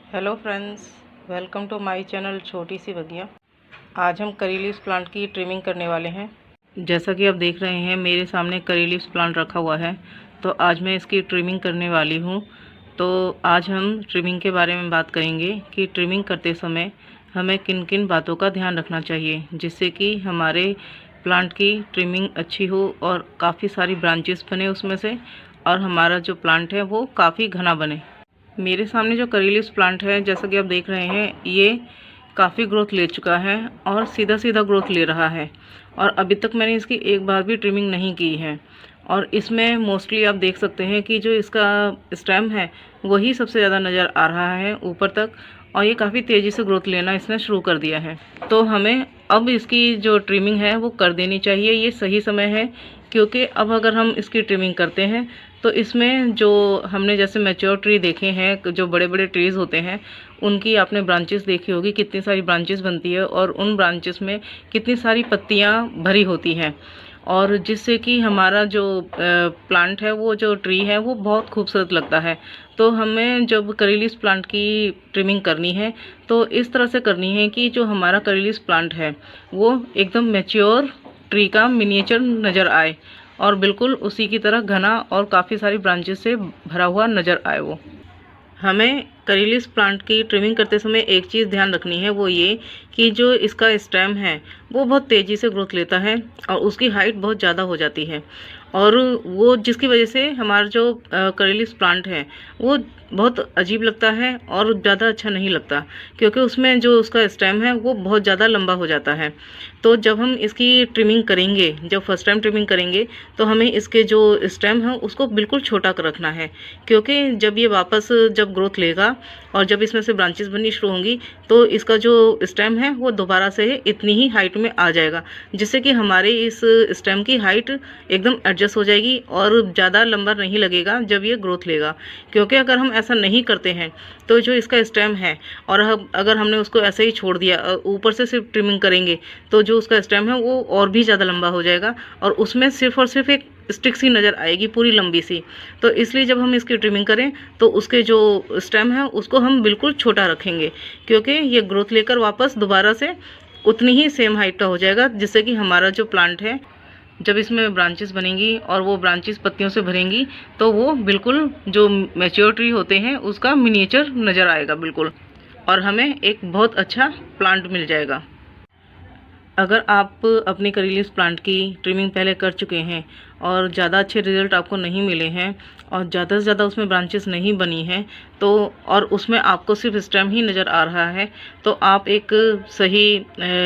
Hello friends, welcome to my channel छोटी सी बगिया। आज हम करी लीव्स प्लांट की ट्रिमिंग करने वाले हैं। जैसा कि आप देख रहे हैं मेरे सामने करी लीव्स प्लांट रखा हुआ है, तो आज मैं इसकी ट्रिमिंग करने वाली हूँ। तो आज हम ट्रिमिंग के बारे में बात करेंगे कि ट्रिमिंग करते समय हमें किन किन बातों का ध्यान रखना चाहिए, जिससे कि हमारे प्लांट की ट्रिमिंग अच्छी हो और काफ़ी सारी ब्रांचेस बने उसमें से, और हमारा जो प्लांट है वो काफ़ी घना बने। मेरे सामने जो करी लीव्स प्लांट है, जैसा कि आप देख रहे हैं, ये काफ़ी ग्रोथ ले चुका है और सीधा सीधा ग्रोथ ले रहा है, और अभी तक मैंने इसकी एक बार भी ट्रिमिंग नहीं की है। और इसमें मोस्टली आप देख सकते हैं कि जो इसका स्टेम है वही सबसे ज़्यादा नज़र आ रहा है ऊपर तक, और ये काफ़ी तेज़ी से ग्रोथ लेना इसने शुरू कर दिया है। तो हमें अब इसकी जो ट्रिमिंग है वो कर देनी चाहिए, ये सही समय है। क्योंकि अब अगर हम इसकी ट्रिमिंग करते हैं तो इसमें जो हमने जैसे मैच्योर ट्री देखे हैं, जो बड़े बड़े ट्रीज़ होते हैं, उनकी आपने ब्रांचेस देखी होगी, कितनी सारी ब्रांचेस बनती है और उन ब्रांचेस में कितनी सारी पत्तियां भरी होती हैं, और जिससे कि हमारा जो प्लांट है, वो जो ट्री है, वो बहुत खूबसूरत लगता है। तो हमें जब करी लीव्स प्लांट की ट्रिमिंग करनी है तो इस तरह से करनी है कि जो हमारा करी लीव्स प्लांट है वो एकदम मैच्योर ट्री का मिनिएचर नज़र आए, और बिल्कुल उसी की तरह घना और काफ़ी सारी ब्रांचेस से भरा हुआ नज़र आए वो। हमें करी लीव्स प्लांट की ट्रिमिंग करते समय एक चीज़ ध्यान रखनी है, वो ये कि जो इसका स्टेम है वो बहुत तेज़ी से ग्रोथ लेता है और उसकी हाइट बहुत ज़्यादा हो जाती है, और वो जिसकी वजह से हमारा जो करी लीव्स प्लांट है वो बहुत अजीब लगता है और ज़्यादा अच्छा नहीं लगता, क्योंकि उसमें जो उसका स्टेम है वो बहुत ज़्यादा लंबा हो जाता है। तो जब हम इसकी ट्रिमिंग करेंगे, जब फर्स्ट टाइम ट्रिमिंग करेंगे, तो हमें इसके जो स्टेम है उसको बिल्कुल छोटा कर रखना है, क्योंकि जब ये वापस जब ग्रोथ लेगा और जब इसमें से ब्रांचेस बननी शुरू होंगी तो इसका जो स्टेम है वो दोबारा से इतनी ही हाइट में आ जाएगा, जिससे कि हमारे इस स्टेम की हाइट एकदम एडजस्ट हो जाएगी और ज़्यादा लंबा नहीं लगेगा जब ये ग्रोथ लेगा। क्योंकि अगर हम ऐसा नहीं करते हैं तो जो इसका स्टेम है, और अगर हमने उसको ऐसे ही छोड़ दिया, ऊपर से सिर्फ ट्रिमिंग करेंगे, तो जो उसका स्टेम है वो और भी ज़्यादा लंबा हो जाएगा और उसमें सिर्फ और सिर्फ एक स्टिक सी नज़र आएगी पूरी लंबी सी। तो इसलिए जब हम इसकी ट्रिमिंग करें तो उसके जो स्टेम है उसको हम बिल्कुल छोटा रखेंगे, क्योंकि ये ग्रोथ लेकर वापस दोबारा से उतनी ही सेम हाइट का हो जाएगा, जिससे कि हमारा जो प्लांट है, जब इसमें ब्रांचेस बनेंगी और वो ब्रांचेस पत्तियों से भरेंगी, तो वो बिल्कुल जो मैच्योर ट्री होते हैं उसका मिनिएचर नज़र आएगा बिल्कुल, और हमें एक बहुत अच्छा प्लांट मिल जाएगा। अगर आप अपनी करी लीव्स प्लांट की ट्रिमिंग पहले कर चुके हैं और ज़्यादा अच्छे रिज़ल्ट आपको नहीं मिले हैं और ज़्यादा से ज़्यादा उसमें ब्रांचेस नहीं बनी हैं, तो और उसमें आपको सिर्फ स्टेम ही नज़र आ रहा है, तो आप एक सही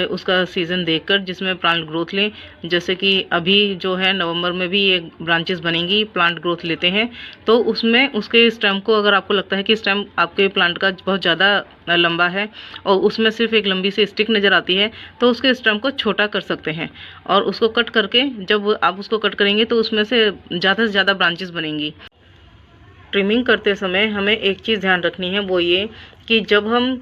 उसका सीज़न देखकर जिसमें प्लांट ग्रोथ लें। जैसे कि अभी जो है नवंबर में भी ये ब्रांचेस बनेंगी, प्लांट ग्रोथ लेते हैं, तो उसमें उसके स्टेम को, अगर आपको लगता है कि स्टेम आपके प्लांट का बहुत ज़्यादा लंबा है और उसमें सिर्फ एक लंबी सी स्टिक नज़र आती है, तो उसके स्टेम को छोटा कर सकते हैं, और उसको कट करके जब आप उसको कट करेंगे तो उसमें से ज़्यादा से ज़्यादा ब्रांचेस बनेंगी। ट्रिमिंग करते समय हमें एक चीज़ ध्यान रखनी है, वो ये कि जब हम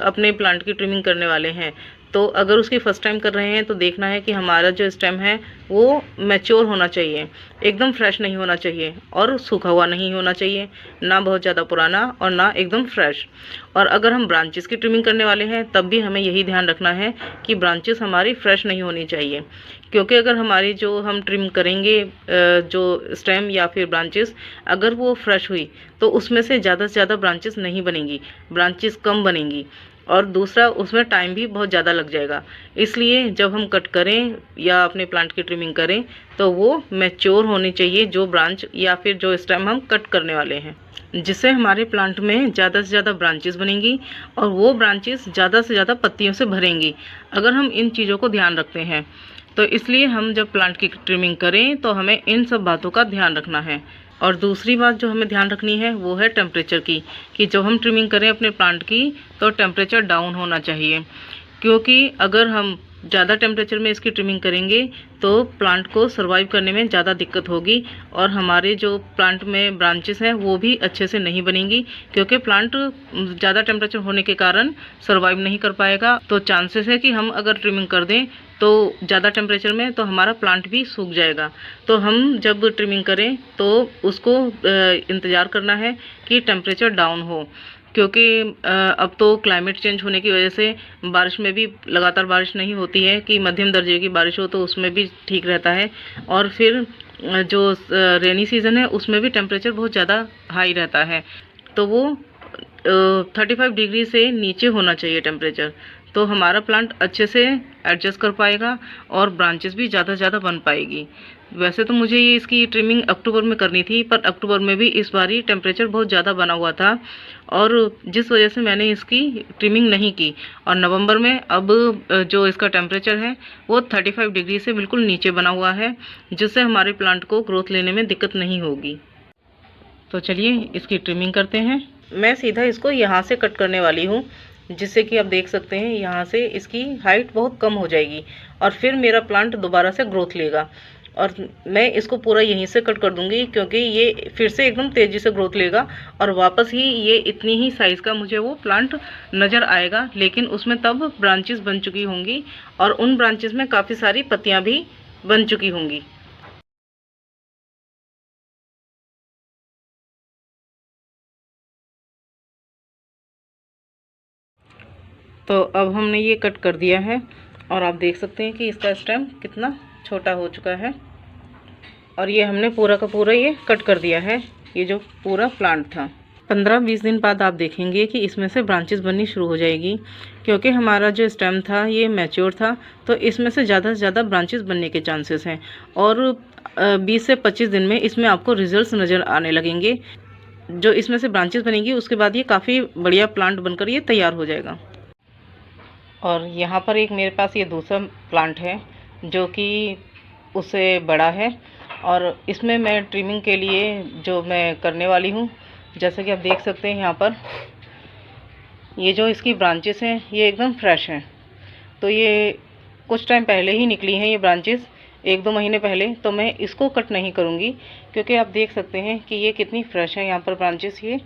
अपने प्लांट की ट्रिमिंग करने वाले हैं, तो अगर उसकी फ़र्स्ट टाइम कर रहे हैं तो देखना है कि हमारा जो स्टेम है वो मैच्योर होना चाहिए, एकदम फ्रेश नहीं होना चाहिए और सूखा हुआ नहीं होना चाहिए, ना बहुत ज़्यादा पुराना और ना एकदम फ्रेश। और अगर हम ब्रांचेस की ट्रिमिंग करने वाले हैं तब भी हमें यही ध्यान रखना है कि ब्रांचेस हमारी फ्रेश नहीं होनी चाहिए, क्योंकि अगर हमारी जो हम ट्रिम करेंगे जो स्टेम या फिर ब्रांचेस, अगर वो फ्रेश हुई तो उसमें से ज़्यादा ब्रांचेस नहीं बनेंगी, ब्रांचेस कम बनेंगी, और दूसरा उसमें टाइम भी बहुत ज़्यादा लग जाएगा। इसलिए जब हम कट करें या अपने प्लांट की ट्रिमिंग करें तो वो मैच्योर होनी चाहिए जो ब्रांच या फिर जो स्टेम हम कट करने वाले हैं, जिससे हमारे प्लांट में ज़्यादा से ज़्यादा ब्रांचेस बनेंगी और वो ब्रांचेस ज़्यादा से ज़्यादा पत्तियों से भरेंगी, अगर हम इन चीज़ों को ध्यान रखते हैं। तो इसलिए हम जब प्लांट की ट्रिमिंग करें तो हमें इन सब बातों का ध्यान रखना है। और दूसरी बात जो हमें ध्यान रखनी है वो है टेम्परेचर की, कि जब हम ट्रिमिंग करें अपने प्लांट की तो टेम्परेचर डाउन होना चाहिए, क्योंकि अगर हम ज़्यादा टेम्परेचर में इसकी ट्रिमिंग करेंगे तो प्लांट को सर्वाइव करने में ज़्यादा दिक्कत होगी, और हमारे जो प्लांट में ब्रांचेस हैं वो भी अच्छे से नहीं बनेंगी, क्योंकि प्लांट ज़्यादा टेम्परेचर होने के कारण सर्वाइव नहीं कर पाएगा। तो चांसेस है कि हम अगर ट्रिमिंग कर दें तो ज़्यादा टेम्परेचर में तो हमारा प्लांट भी सूख जाएगा। तो हम जब ट्रिमिंग करें तो उसको इंतज़ार करना है कि टेम्परेचर डाउन हो, क्योंकि अब तो क्लाइमेट चेंज होने की वजह से बारिश में भी लगातार बारिश नहीं होती है कि मध्यम दर्जे की बारिश हो तो उसमें भी ठीक रहता है। और फिर जो रेनी सीज़न है उसमें भी टेम्परेचर बहुत ज़्यादा हाई रहता है, तो वो 35 डिग्री से नीचे होना चाहिए टेम्परेचर, तो हमारा प्लांट अच्छे से एडजस्ट कर पाएगा और ब्रांचेस भी ज़्यादा से ज़्यादा बन पाएगी। वैसे तो मुझे ये इसकी ट्रिमिंग अक्टूबर में करनी थी, पर अक्टूबर में भी इस बारी टेम्परेचर बहुत ज़्यादा बना हुआ था और जिस वजह से मैंने इसकी ट्रिमिंग नहीं की। और नवंबर में अब जो इसका टेम्परेचर है वो 35 डिग्री से बिल्कुल नीचे बना हुआ है, जिससे हमारे प्लांट को ग्रोथ लेने में दिक्कत नहीं होगी। तो चलिए इसकी ट्रिमिंग करते हैं। मैं सीधा इसको यहाँ से कट करने वाली हूँ, जिससे कि आप देख सकते हैं यहाँ से इसकी हाइट बहुत कम हो जाएगी और फिर मेरा प्लांट दोबारा से ग्रोथ लेगा। और मैं इसको पूरा यहीं से कट कर दूंगी, क्योंकि ये फिर से एकदम तेज़ी से ग्रोथ लेगा और वापस ही ये इतनी ही साइज़ का मुझे वो प्लांट नज़र आएगा, लेकिन उसमें तब ब्रांचेस बन चुकी होंगी और उन ब्रांचेस में काफ़ी सारी पत्तियाँ भी बन चुकी होंगी। तो अब हमने ये कट कर दिया है और आप देख सकते हैं कि इसका स्टेम कितना छोटा हो चुका है और ये हमने पूरा का पूरा ये कट कर दिया है, ये जो पूरा प्लांट था। 15-20 दिन बाद आप देखेंगे कि इसमें से ब्रांचेस बननी शुरू हो जाएगी, क्योंकि हमारा जो स्टेम था ये मैच्योर था, तो इसमें से ज़्यादा से ज़्यादा ब्रांचेस बनने के चांसेस हैं और 20 से 25 दिन में इसमें आपको रिजल्ट्स नज़र आने लगेंगे। जो इसमें से ब्रांचेस बनेंगी उसके बाद ये काफ़ी बढ़िया प्लांट बनकर ये तैयार हो जाएगा। और यहाँ पर एक मेरे पास ये दूसरा प्लांट है जो कि उससे बड़ा है और इसमें मैं ट्रिमिंग के लिए जो मैं करने वाली हूँ, जैसे कि आप देख सकते हैं यहाँ पर ये जो इसकी ब्रांचेस हैं ये एकदम फ्रेश हैं। तो ये कुछ टाइम पहले ही निकली हैं ये ब्रांचेस, 1-2 महीने पहले। तो मैं इसको कट नहीं करूँगी, क्योंकि आप देख सकते हैं कि ये कितनी फ्रेश है यहाँ पर ब्रांचेस ये।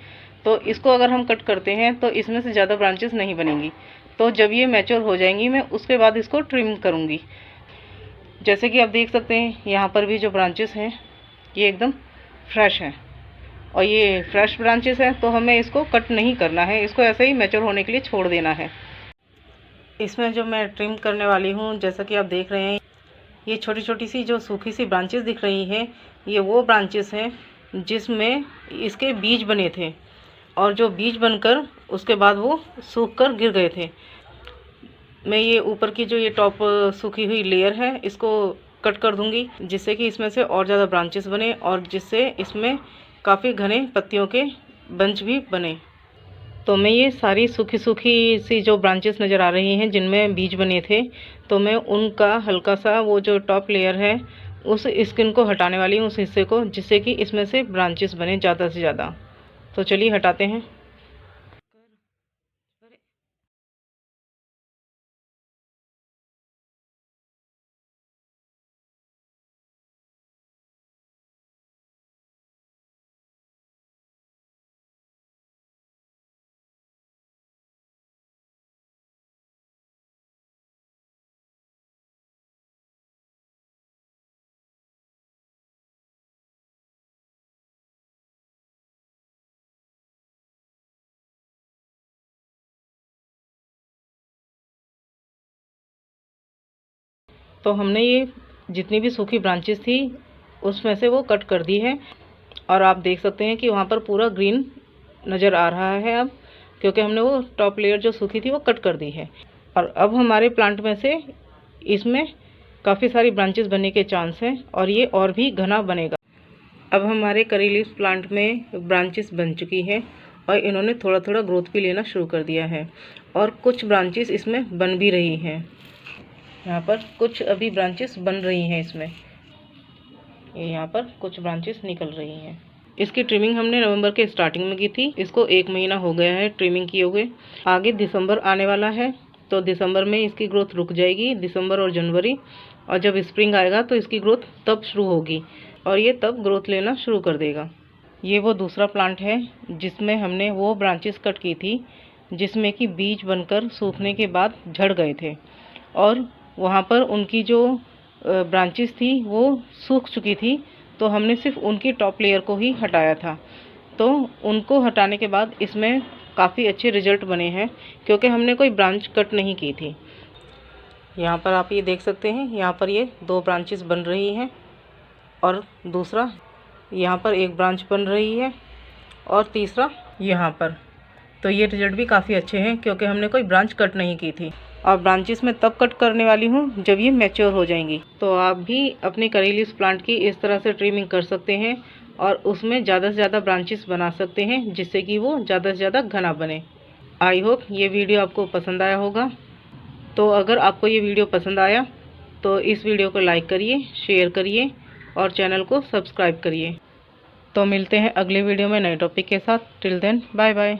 तो इसको अगर हम कट करते हैं तो इसमें से ज़्यादा ब्रांचेस नहीं बनेंगी। तो जब ये मैच्योर हो जाएंगी मैं उसके बाद इसको ट्रिम करूँगी। जैसे कि आप देख सकते हैं यहाँ पर भी जो ब्रांचेस हैं ये एकदम फ्रेश हैं और ये फ्रेश ब्रांचेस हैं, तो हमें इसको कट नहीं करना है, इसको ऐसे ही मैच्योर होने के लिए छोड़ देना है। इसमें जो मैं ट्रिम करने वाली हूँ, जैसा कि आप देख रहे हैं ये छोटी छोटी सी जो सूखी सी ब्रांचेस दिख रही हैं, ये वो ब्रांचेस हैं जिसमें इसके बीज बने थे और जो बीज बनकर उसके बाद वो सूख कर गिर गए थे। मैं ये ऊपर की जो ये टॉप सूखी हुई लेयर है इसको कट कर दूंगी, जिससे कि इसमें से और ज़्यादा ब्रांचेस बने और जिससे इसमें काफ़ी घने पत्तियों के बंच भी बने। तो मैं ये सारी सूखी सूखी सी जो ब्रांचेस नज़र आ रही हैं जिनमें बीज बने थे, तो मैं उनका हल्का सा वो जो टॉप लेयर है उस स्किन को हटाने वाली हूँ, उस हिस्से को, जिससे कि इसमें से ब्रांचेस बने ज़्यादा से ज़्यादा। तो चलिए हटाते हैं। तो हमने ये जितनी भी सूखी ब्रांचेस थी उसमें से वो कट कर दी है और आप देख सकते हैं कि वहाँ पर पूरा ग्रीन नज़र आ रहा है अब, क्योंकि हमने वो टॉप लेयर जो सूखी थी वो कट कर दी है। और अब हमारे प्लांट में से इसमें काफ़ी सारी ब्रांचेस बनने के चांस हैं और ये और भी घना बनेगा। अब हमारे करी लीव्स प्लांट में ब्रांचेस बन चुकी हैं और इन्होंने थोड़ा थोड़ा ग्रोथ भी लेना शुरू कर दिया है और कुछ ब्रांचेस इसमें बन भी रही हैं। यहाँ पर कुछ अभी ब्रांचेस बन रही हैं इसमें, ये यहाँ पर कुछ ब्रांचेस निकल रही हैं। इसकी ट्रिमिंग हमने नवंबर के स्टार्टिंग में की थी, इसको 1 महीना हो गया है ट्रिमिंग किए हुए। आगे दिसंबर आने वाला है तो दिसंबर में इसकी ग्रोथ रुक जाएगी, दिसंबर और जनवरी, और जब स्प्रिंग आएगा तो इसकी ग्रोथ तब शुरू होगी और ये तब ग्रोथ लेना शुरू कर देगा। ये वो दूसरा प्लांट है जिसमें हमने वो ब्रांचेस कट की थी जिसमें कि बीज बनकर सूखने के बाद झड़ गए थे और वहाँ पर उनकी जो ब्रांचेस थी वो सूख चुकी थी, तो हमने सिर्फ उनकी टॉप लेयर को ही हटाया था। तो उनको हटाने के बाद इसमें काफ़ी अच्छे रिजल्ट बने हैं, क्योंकि हमने कोई ब्रांच कट नहीं की थी। यहाँ पर आप ये देख सकते हैं, यहाँ पर ये 2 ब्रांचेस बन रही हैं और दूसरा यहाँ पर 1 ब्रांच बन रही है और तीसरा यहाँ पर। तो ये रिजल्ट भी काफ़ी अच्छे हैं, क्योंकि हमने कोई ब्रांच कट नहीं की थी। और ब्रांचेस में तब कट करने वाली हूँ जब ये मैच्योर हो जाएंगी। तो आप भी अपने करेलिस प्लांट की इस तरह से ट्रिमिंग कर सकते हैं और उसमें ज़्यादा से ज़्यादा ब्रांचेस बना सकते हैं, जिससे कि वो ज़्यादा से ज़्यादा घना बने। आई होप ये वीडियो आपको पसंद आया होगा। तो अगर आपको ये वीडियो पसंद आया तो इस वीडियो को लाइक करिए, शेयर करिए और चैनल को सब्सक्राइब करिए। तो मिलते हैं अगले वीडियो में नए टॉपिक के साथ। Till then bye bye.